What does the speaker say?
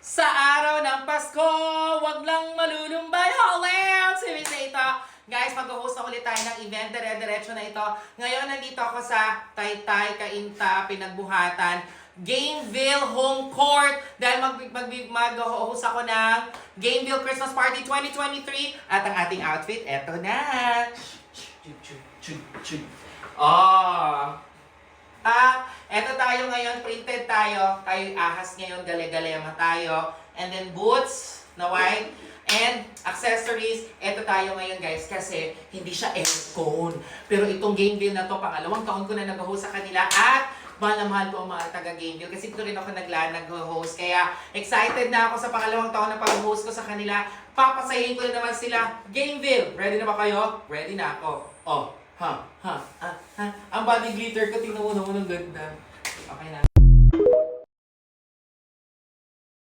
Sa araw ng Pasko, wag lang malulumbay. Holy! Si ito. Guys, mag-host na ulit tayo ng event. Dire-diretso na ito. Ngayon, nandito ako sa Taytay, Cainta, Pinagbuhatan, Gameville Home Court. Dahil mag-host ako ng Gameville Christmas Party 2023. At ang ating outfit, eto na. Eto tayo ngayon, printed tayo. Tayo ahas ngayon, gale-galema tayo. And then boots na white. And accessories, eto tayo ngayon guys kasi hindi siya aircon. Pero itong Gameville na to, pangalawang taon ko na nag-host sa kanila at mahal na mahal ko ang mga taga-Gameville kasi dito rin ako nag-host. Kaya excited na ako sa pangalawang taon na pag-host ko sa kanila. Papasayin ko na naman sila. Gameville, ready na ba kayo? Ready na ako. Ang body glitter ko, tingnan mo naman ang ganda. Okay na.